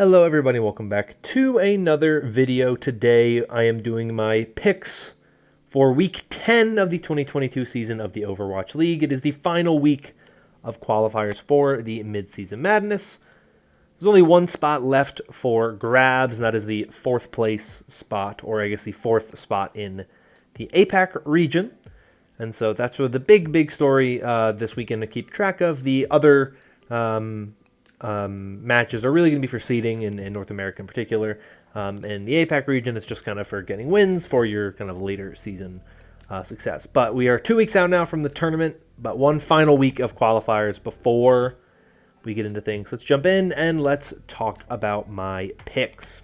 Hello everybody, welcome back to another video. Today I am doing my picks for week 10 of the 2022 season of the Overwatch League. It is the final week of qualifiers for the Midseason Madness. There's only one spot left for grabs, and that is the 4th place spot, or I guess the 4th spot in the APAC region. And so that's sort of the big story this weekend to keep track of. The other matches are really going to be for seeding in North America in particular. And the APAC region is just kind of for getting wins for your kind of later season success. But we are 2 weeks out now from the tournament, but one final week of qualifiers before we get into things. Let's jump in and let's talk about my picks.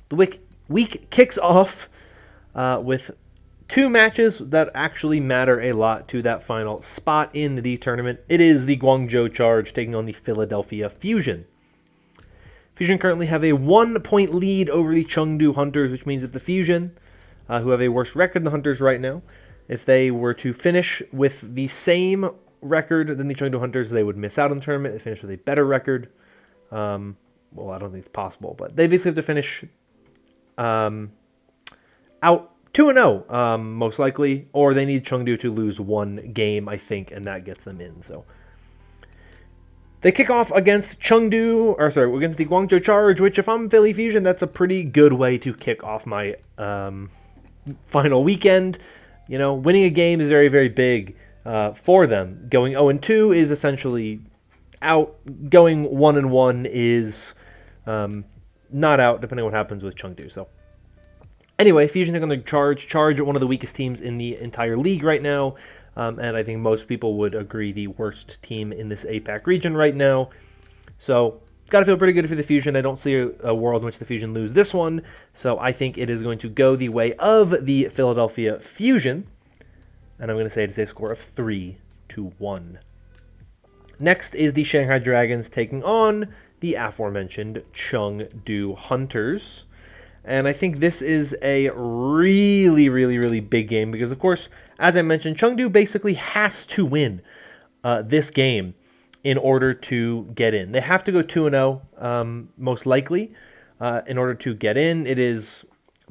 The week kicks off with 2 matches that actually matter a lot to that final spot in the tournament. It is the Guangzhou Charge taking on the Philadelphia Fusion. Fusion currently have a 1-point lead over the Chengdu Hunters, which means that the Fusion, who have a worse record than the Hunters right now, if they were to finish with the same record than the Chengdu Hunters, they would miss out on the tournament. They finish with a better record. Well, I don't think it's possible, but they basically have to finish out 2-0, most likely, or they need Chengdu to lose 1 game, I think, and that gets them in. So they kick off against against the Guangzhou Charge, which, if I'm Philly Fusion, that's a pretty good way to kick off my final weekend. You know, winning a game is very, very big for them. Going 0-2 is essentially out. Going 1-1 is not out, depending on what happens with Chengdu. So anyway, Fusion taking on the Charge. Charge are one of the weakest teams in the entire league right now. And I think most people would agree the worst team in this APAC region right now. So, got to feel pretty good for the Fusion. I don't see a world in which the Fusion lose this one. So, I think it is going to go the way of the Philadelphia Fusion. And I'm going to say it is a score of 3-1. Next is the Shanghai Dragons taking on the aforementioned Chengdu Hunters. And I think this is a really big game because, of course, as I mentioned, Chengdu basically has to win this game in order to get in. They have to go 2-0, most likely, in order to get in. It is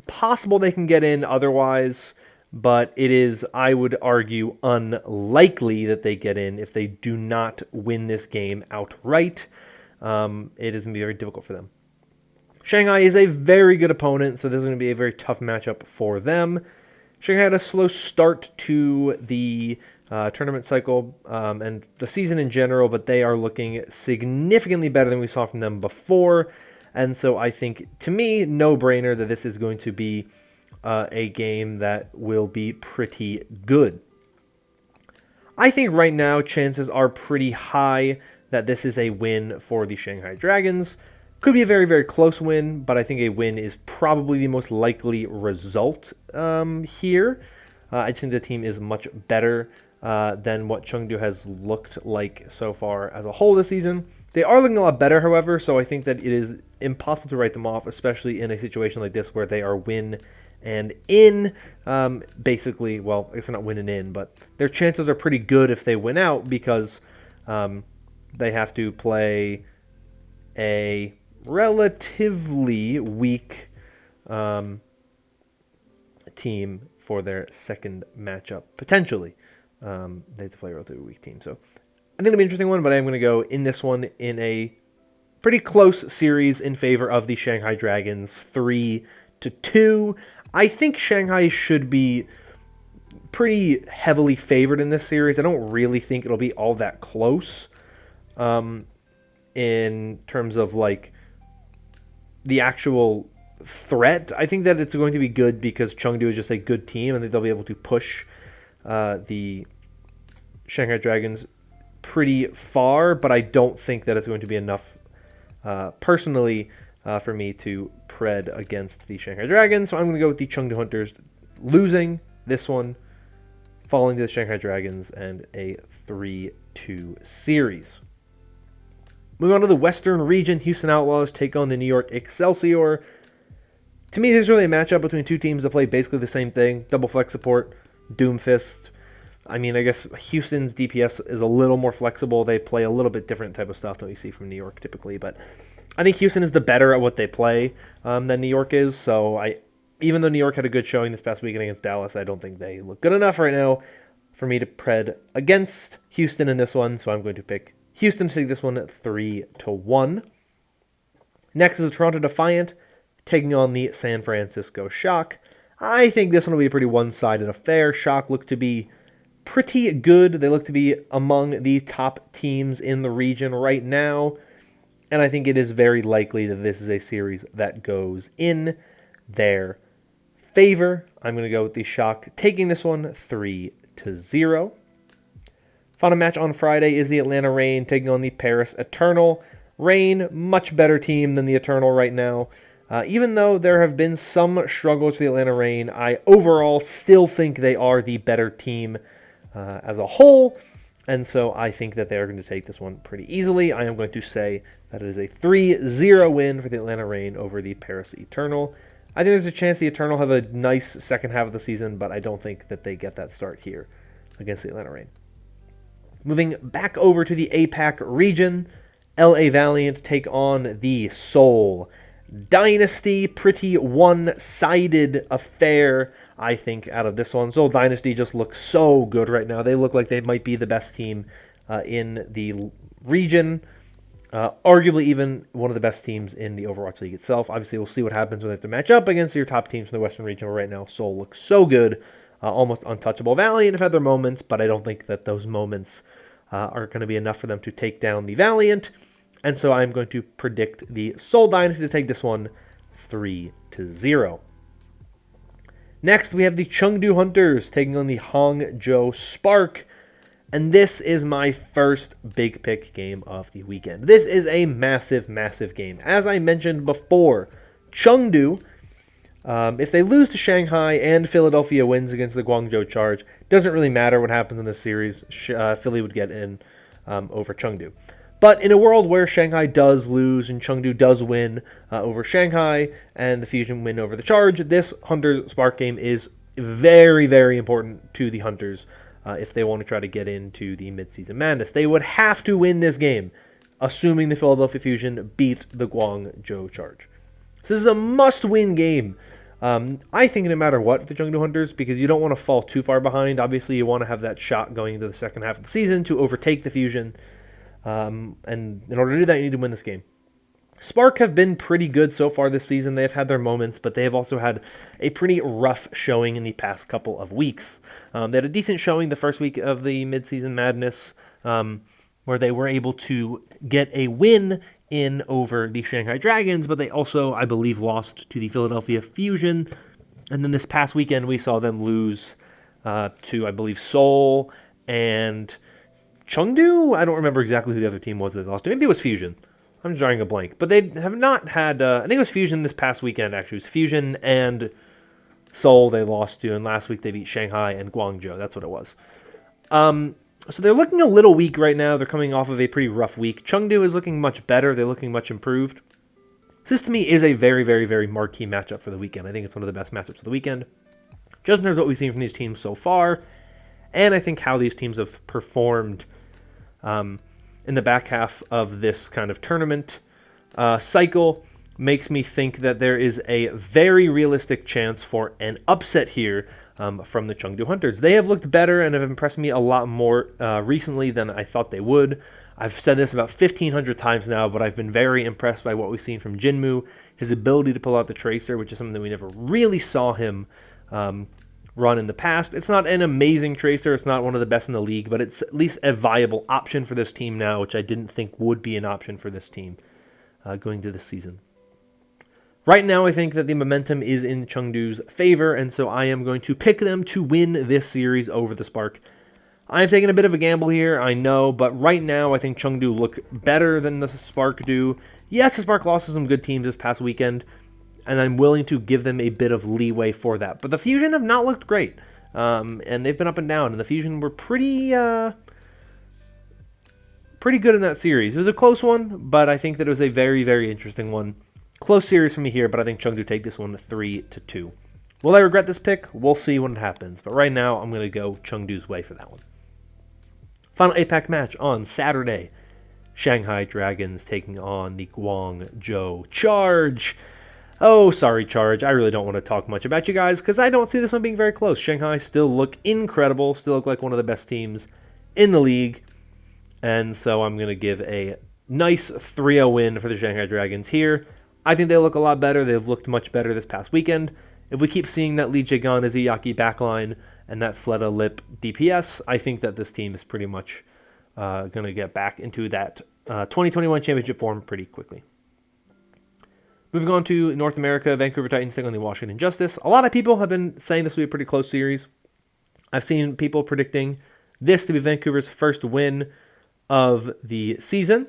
possible they can get in otherwise, but it is, I would argue, unlikely that they get in if they do not win this game outright. It is going to be very difficult for them. Shanghai is a very good opponent, so this is going to be a very tough matchup for them. Shanghai had a slow start to the tournament cycle and the season in general, but they are looking significantly better than we saw from them before. And so I think, to me, no-brainer that this is going to be a game that will be pretty good. I think right now chances are pretty high that this is a win for the Shanghai Dragons. Could be a very close win, but I think a win is probably the most likely result here. I just think the team is much better than what Chengdu has looked like so far as a whole this season. They are looking a lot better, however, so I think that it is impossible to write them off, especially in a situation like this where they are win and in. Basically, well, I guess they're not win and in, but their chances are pretty good if they win out because they have to play a relatively weak team for their second matchup, potentially. They have to play a relatively weak team. So I think it'll be an interesting one, but I'm going to go in this one in a pretty close series in favor of the Shanghai Dragons, 3-2. I think Shanghai should be pretty heavily favored in this series. I don't really think it'll be all that close in terms of like the actual threat. I think that it's going to be good because Chengdu is just a good team. I think they'll be able to push the Shanghai Dragons pretty far, but I don't think that it's going to be enough personally for me to pred against the Shanghai Dragons. So I'm going to go with the Chengdu Hunters losing this one, falling to the Shanghai Dragons, and a 3-2 series. Moving on to the Western region, Houston Outlaws take on the New York Excelsior. To me, this is really a matchup between two teams that play basically the same thing. Double flex support, Doomfist. I mean, I guess Houston's DPS is a little more flexible. They play a little bit different type of stuff than we see from New York typically. But I think Houston is the better at what they play than New York is. So even though New York had a good showing this past weekend against Dallas, I don't think they look good enough right now for me to pred against Houston in this one. So I'm going to pick Houston to take this one 3-1. Next is the Toronto Defiant taking on the San Francisco Shock. I think this one will be a pretty one-sided affair. Shock look to be pretty good. They look to be among the top teams in the region right now. And I think it is very likely that this is a series that goes in their favor. I'm going to go with the Shock taking this one 3-0. Final match on Friday is the Atlanta Reign taking on the Paris Eternal. Reign, much better team than the Eternal right now. Even though there have been some struggles for the Atlanta Reign, I overall still think they are the better team as a whole. And so I think that they're going to take this one pretty easily. I am going to say that it is a 3-0 win for the Atlanta Reign over the Paris Eternal. I think there's a chance the Eternal have a nice second half of the season, but I don't think that they get that start here against the Atlanta Reign. Moving back over to the APAC region, LA Valiant take on the Seoul Dynasty. Pretty one-sided affair, I think, out of this one. Seoul Dynasty just looks so good right now. They look like they might be the best team in the region. Arguably even one of the best teams in the Overwatch League itself. Obviously, we'll see what happens when they have to match up against your top teams from the Western region. Right now, Seoul looks so good, almost untouchable. Valiant have had their moments, but I don't think that those moments are going to be enough for them to take down the Valiant. And so I'm going to predict the Seoul Dynasty to take this one 3-0. Next, we have the Chengdu Hunters taking on the Hangzhou Spark. And this is my first big pick game of the weekend. This is a massive, massive game. As I mentioned before, Chengdu, if they lose to Shanghai and Philadelphia wins against the Guangzhou Charge, doesn't really matter what happens in this series. Philly would get in over Chengdu. But in a world where Shanghai does lose and Chengdu does win over Shanghai and the Fusion win over the Charge, this Hunter Spark game is very, very important to the Hunters if they want to try to get into the Midseason Madness. They would have to win this game, assuming the Philadelphia Fusion beat the Guangzhou Charge. So this is a must-win game. I think no matter what for the Chengdu Hunters, because you don't want to fall too far behind. Obviously, you want to have that shot going into the second half of the season to overtake the Fusion. And in order to do that, you need to win this game. Spark have been pretty good so far this season. They've had their moments, but they have also had a pretty rough showing in the past couple of weeks. They had a decent showing the first week of the Midseason Madness, where they were able to get a win in over the Shanghai Dragons, but they also, I believe, lost to the Philadelphia Fusion. And then this past weekend, we saw them lose to, I believe, Seoul and Chengdu? I don't remember exactly who the other team was that they lost to. Maybe it was Fusion. I'm drawing a blank. But they have not had... I think it was Fusion this past weekend, actually. It was Fusion and Seoul they lost to, and last week they beat Shanghai and Guangzhou. That's what it was. So they're looking a little weak right now. They're coming off of a pretty rough week. Chengdu is looking much better. They're looking much improved. So this, to me, is a very, very, very marquee matchup for the weekend. I think it's one of the best matchups of the weekend. Just in terms of what we've seen from these teams so far, and I think how these teams have performed in the back half of this kind of tournament cycle makes me think that there is a very realistic chance for an upset here from the Chengdu Hunters. They have looked better and have impressed me a lot more recently than I thought they would. I've said this about 1,500 times now, but I've been very impressed by what we've seen from Jinmu, his ability to pull out the Tracer, which is something that we never really saw him run in the past. It's not an amazing Tracer. It's not one of the best in the league, but it's at least a viable option for this team now, which I didn't think would be an option for this team going to this season. Right now, I think that the momentum is in Chengdu's favor, and so I am going to pick them to win this series over the Spark. I'm taking a bit of a gamble here, I know, but right now I think Chengdu look better than the Spark do. Yes, the Spark lost to some good teams this past weekend, and I'm willing to give them a bit of leeway for that. But the Fusion have not looked great, and they've been up and down, and the Fusion were pretty good in that series. It was a close one, but I think that it was a very, very interesting one. Close series for me here, but I think Chengdu take this one 3-2. Will I regret this pick? We'll see when it happens, but right now I'm going to go Chengdu's way for that one. Final APAC match on Saturday. Shanghai Dragons taking on the Guangzhou Charge. Oh, sorry, Charge. I really don't want to talk much about you guys because I don't see this one being very close. Shanghai still look incredible, still look like one of the best teams in the league. And so I'm going to give a nice 3-0 win for the Shanghai Dragons here. I think they look a lot better. They've looked much better this past weekend. If we keep seeing that Lee Jae-gun, Izayaki backline and that Fleta Lip DPS, I think that this team is pretty much going to get back into that 2021 championship form pretty quickly. Moving on to North America, Vancouver Titans taking on the Washington Justice. A lot of people have been saying this will be a pretty close series. I've seen people predicting this to be Vancouver's first win of the season.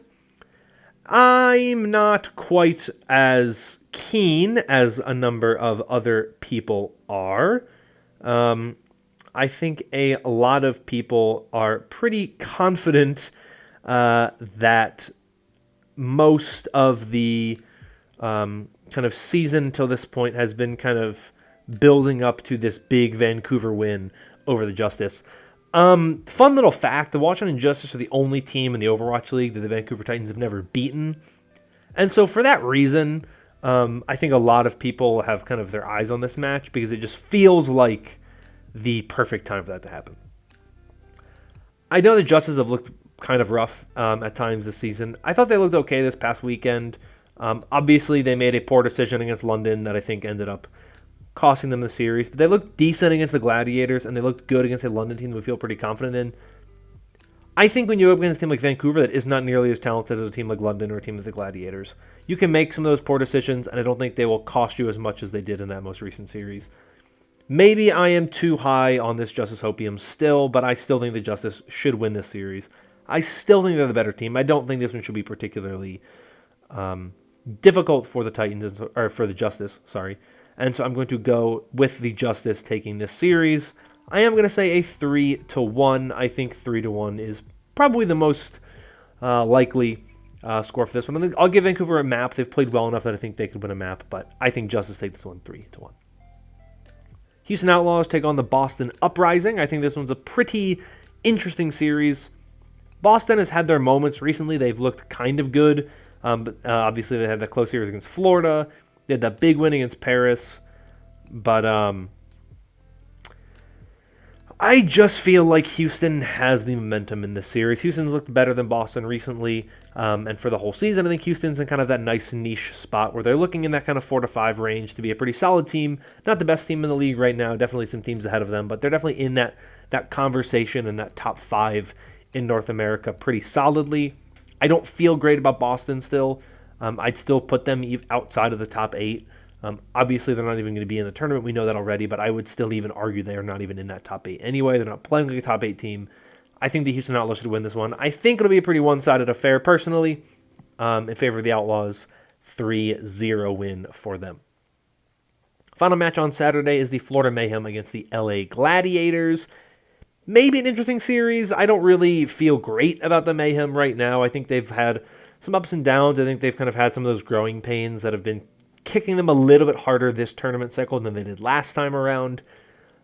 I'm not quite as keen as a number of other people are. I think a lot of people are pretty confident that most of the kind of season till this point has been kind of building up to this big Vancouver win over the Justice. Fun little fact, the Washington Justice are the only team in the Overwatch League that the Vancouver Titans have never beaten. And so for that reason, I think a lot of people have kind of their eyes on this match because it just feels like the perfect time for that to happen. I know the Justice have looked kind of rough at times this season. I thought they looked okay this past weekend. Obviously, they made a poor decision against London that I think ended up costing them the series. But they looked decent against the Gladiators, and they looked good against a London team that we feel pretty confident in. I think when you're up against a team like Vancouver that is not nearly as talented as a team like London or a team like the Gladiators, you can make some of those poor decisions, and I don't think they will cost you as much as they did in that most recent series. Maybe I am too high on this Justice Hopium still, but I still think the Justice should win this series. I still think they're the better team. I don't think this one should be particularly difficult for the Titans, or for the Justice, sorry. And so I'm going to go with the Justice taking this series. I am going to say a 3-1. I think 3-1 is probably the most likely score for this one. I'll give Vancouver a map. They've played well enough that I think they could win a map, but I think Justice take this one 3-1. Houston Outlaws take on the Boston Uprising. I think this one's a pretty interesting series. Boston has had their moments recently. They've looked kind of good. But obviously, they had that close series against Florida. They had that big win against Paris. But I just feel like Houston has the momentum in this series. Houston's looked better than Boston recently. And for the whole season, I think Houston's in kind of that nice niche spot where they're looking in that kind of 4-5 range to be a pretty solid team. Not the best team in the league right now. Definitely some teams ahead of them. But they're definitely in that conversation and that top 5 in North America pretty solidly. I don't feel great about Boston still. I'd still put them outside of the top 8. Obviously, they're not even going to be in the tournament. We know that already, but I would still even argue they are not even in that top 8 anyway. They're not playing like a top 8 team. I think the Houston Outlaws should win this one. I think it'll be a pretty one-sided affair, personally, in favor of the Outlaws. 3-0 win for them. Final match on Saturday is the Florida Mayhem against the LA Gladiators. Maybe an interesting series. I don't really feel great about the Mayhem right now. I think they've had some ups and downs. I think they've kind of had some of those growing pains that have been kicking them a little bit harder this tournament cycle than they did last time around.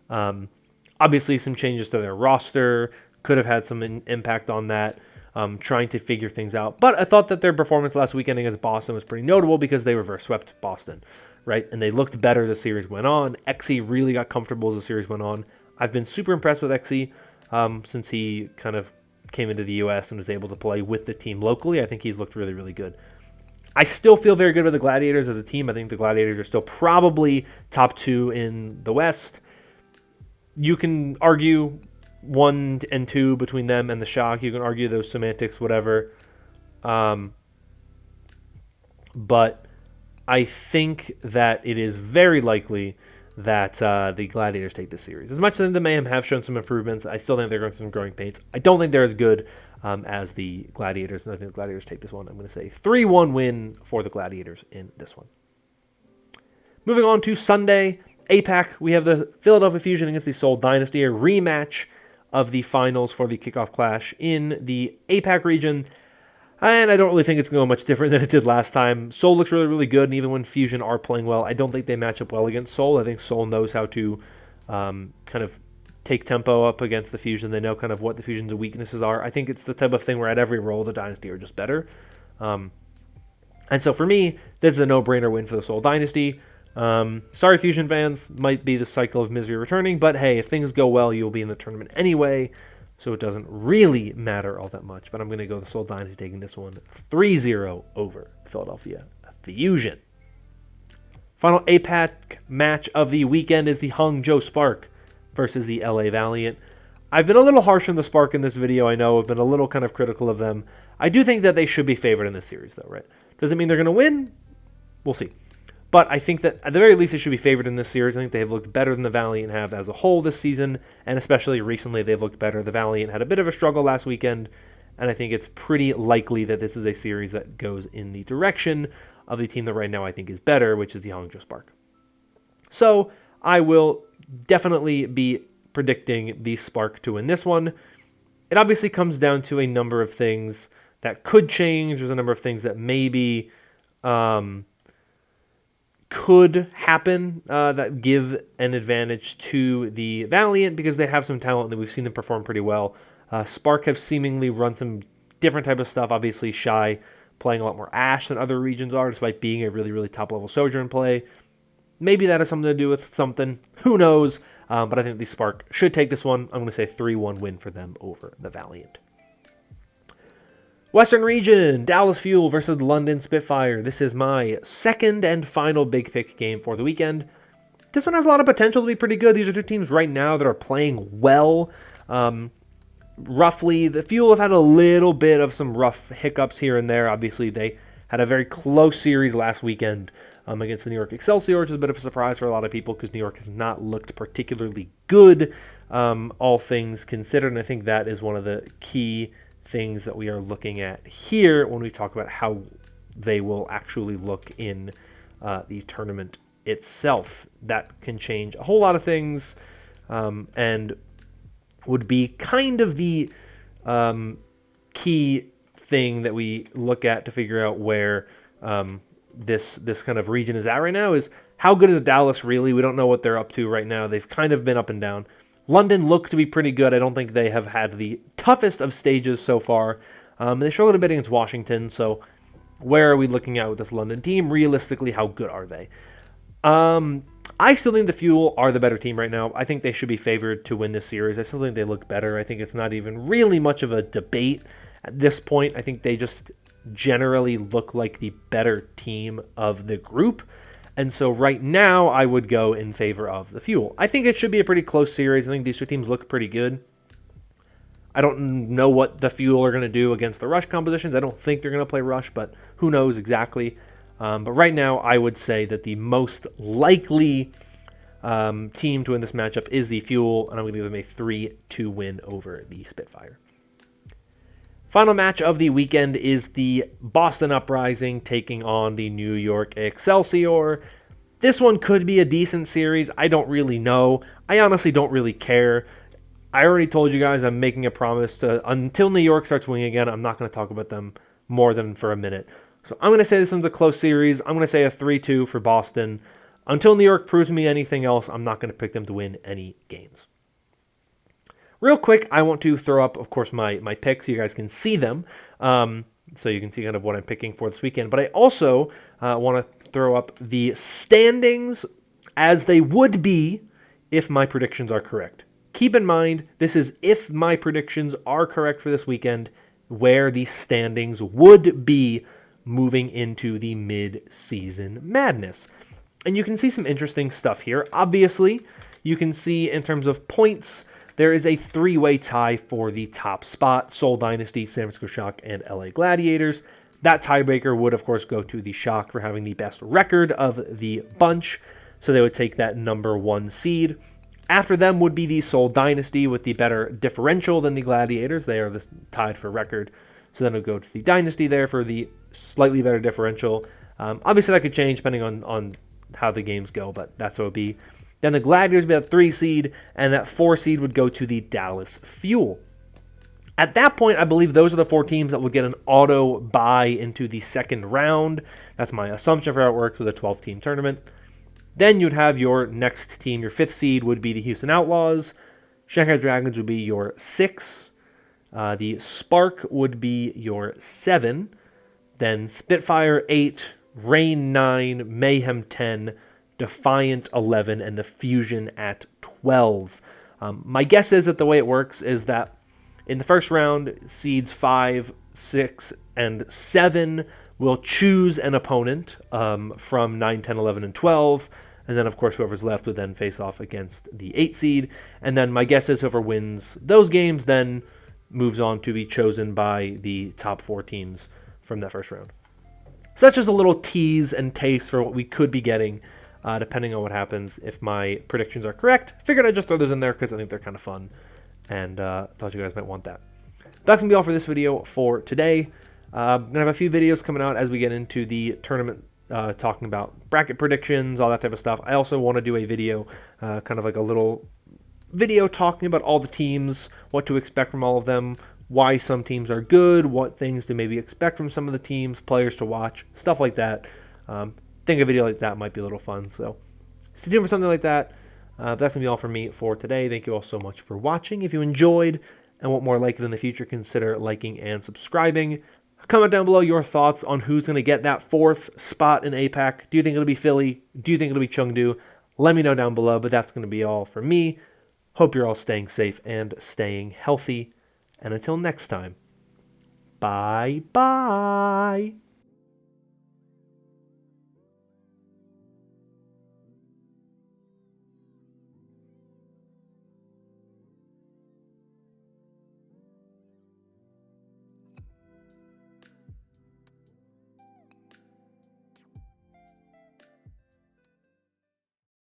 Obviously, some changes to their roster could have had some impact on that, trying to figure things out. But I thought that their performance last weekend against Boston was pretty notable because they reverse swept Boston, right? And they looked better as the series went on. XE really got comfortable as the series went on. I've been super impressed with XE since he kind of came into the U.S. and was able to play with the team locally. I think he's looked really, really good. I still feel very good with the Gladiators as a team. I think the Gladiators are still probably top 2 in the West. You can argue 1 and 2 between them and the Shock. You can argue those semantics, whatever. But I think that it is very likely that the Gladiators take this series. As much as the Mayhem have shown some improvements, I still think they're going through some growing pains. I don't think they're as good as the Gladiators, and I think the Gladiators take this one. I'm going to say 3-1 win for the Gladiators in this one. Moving on to Sunday, APAC, we have the Philadelphia Fusion against the Seoul Dynasty, a rematch of the finals for the kickoff clash in the APAC region. And I don't really think it's going to go much different than it did last time. Seoul looks really, really good, and even when Fusion are playing well, I don't think they match up well against Seoul. I think Seoul knows how to kind of take tempo up against the Fusion. They know kind of what the Fusion's weaknesses are. I think it's the type of thing where at every role, the Dynasty are just better. And so for me, this is a no-brainer win for the Seoul Dynasty. Sorry, Fusion fans, might be the cycle of misery returning, but hey, if things go well, you'll be in the tournament anyway, so it doesn't really matter all that much. But I'm going to go the Seoul Dynasty taking this one 3-0 over Philadelphia Fusion. Final APAC match of the weekend is the Hangzhou Spark versus the LA Valiant. I've been a little harsh on the Spark in this video, I know. I've been a little kind of critical of them. I do think that they should be favored in this series, though, right? Does it mean they're going to win? We'll see. But I think that at the very least they should be favored in this series. I think they have looked better than the Valiant have as a whole this season, and especially recently they've looked better. The Valiant had a bit of a struggle last weekend, and I think it's pretty likely that this is a series that goes in the direction of the team that right now I think is better, which is the Hangzhou Spark. So I will definitely be predicting the Spark to win this one. It obviously comes down to a number of things that could change. There's a number of things that maybe could happen that give an advantage to the Valiant because they have some talent and we've seen them perform pretty well. Spark have seemingly run some different type of stuff. Obviously, Shy playing a lot more Ashe than other regions are, despite being a really, really top-level Sojourn play. Maybe that has something to do with something. Who knows? But I think the Spark should take this one. I'm going to say 3-1 win for them over the Valiant. Western Region, Dallas Fuel versus London Spitfire. This is my second and final big pick game for the weekend. This one has a lot of potential to be pretty good. These are two teams right now that are playing well. Roughly, the Fuel have had a little bit of some rough hiccups here and there. Obviously, they had a very close series last weekend against the New York Excelsior, which is a bit of a surprise for a lot of people because New York has not looked particularly good, all things considered. And I think that is one of the key things that we are looking at here when we talk about how they will actually look in the tournament itself. That can change a whole lot of things and would be kind of the key thing that we look at to figure out where this kind of region is at right now is how good is Dallas really? We don't know what they're up to right now. They've kind of been up and down. London looked to be pretty good. I don't think they have had the toughest of stages so far. They struggled a bit against Washington, so where are we looking at with this London team? Realistically, how good are they? I still think the Fuel are the better team right now. I think they should be favored to win this series. I still think they look better. I think it's not even really much of a debate at this point. I think they just generally look like the better team of the group. And so right now, I would go in favor of the Fuel. I think it should be a pretty close series. I think these two teams look pretty good. I don't know what the Fuel are going to do against the Rush compositions. I don't think they're going to play Rush, but who knows exactly. But right now, I would say that the most likely team to win this matchup is the Fuel, and I'm going to give them a 3-2 win over the Spitfire. Final match of the weekend is the Boston Uprising taking on the New York Excelsior. This one could be a decent series. I don't really know. I honestly don't really care. I already told you guys I'm making a promise to, until New York starts winning again, I'm not going to talk about them more than for a minute. So I'm going to say this one's a close series. I'm going to say a 3-2 for Boston. Until New York proves me anything else, I'm not going to pick them to win any games. Real quick, I want to throw up, of course, my picks so you guys can see them. So you can see kind of what I'm picking for this weekend. But I also want to throw up the standings as they would be if my predictions are correct. Keep in mind, this is if my predictions are correct for this weekend, where the standings would be moving into the mid-season madness. And you can see some interesting stuff here. Obviously, you can see in terms of points, there is a three-way tie for the top spot: Seoul Dynasty, San Francisco Shock, and LA Gladiators. That tiebreaker would, of course, go to the Shock for having the best record of the bunch, so they would take that number 1 seed. After them would be the Seoul Dynasty with the better differential than the Gladiators. They are tied for record, so then it would go to the Dynasty there for the slightly better differential. Obviously, that could change depending on how the games go, but that's what it would be. Then the Gladiators would be that 3 seed, and that 4 seed would go to the Dallas Fuel. At that point, I believe those are the 4 teams that would get an auto bye into the second round. That's my assumption for how it works with a 12-team tournament. Then you'd have your next team, your 5th seed would be the Houston Outlaws. Shanghai Dragons would be your 6. The Spark would be your 7. Then Spitfire 8, Rain 9, Mayhem 10, Defiant 11, and the Fusion at 12. My guess is that the way it works is that in the first round, seeds 5, 6, and 7 will choose an opponent from 9, 10, 11, and 12. And then, of course, whoever's left would then face off against the 8 seed. And then my guess is whoever wins those games then moves on to be chosen by the top 4 teams from that first round. So that's just a little tease and taste for what we could be getting, depending on what happens if my predictions are correct. Figured I'd just throw those in there because I think they're kind of fun, and thought you guys might want that. That's going to be all for this video for today. I'm going to have a few videos coming out as we get into the tournament, talking about bracket predictions, all that type of stuff. I also want to do a video, kind of like a little video talking about all the teams, what to expect from all of them, why some teams are good, what things to maybe expect from some of the teams, players to watch, stuff like that. Think a video like that might be a little fun, so stay tuned for something like that. That's going to be all from me for today. Thank you all so much for watching. If you enjoyed and want more like it in the future, consider liking and subscribing. Comment down below your thoughts on who's going to get that 4th spot in APAC. Do you think it'll be Philly? Do you think it'll be Chengdu? Let me know down below, but that's going to be all for me. Hope you're all staying safe and staying healthy. And until next time, bye-bye.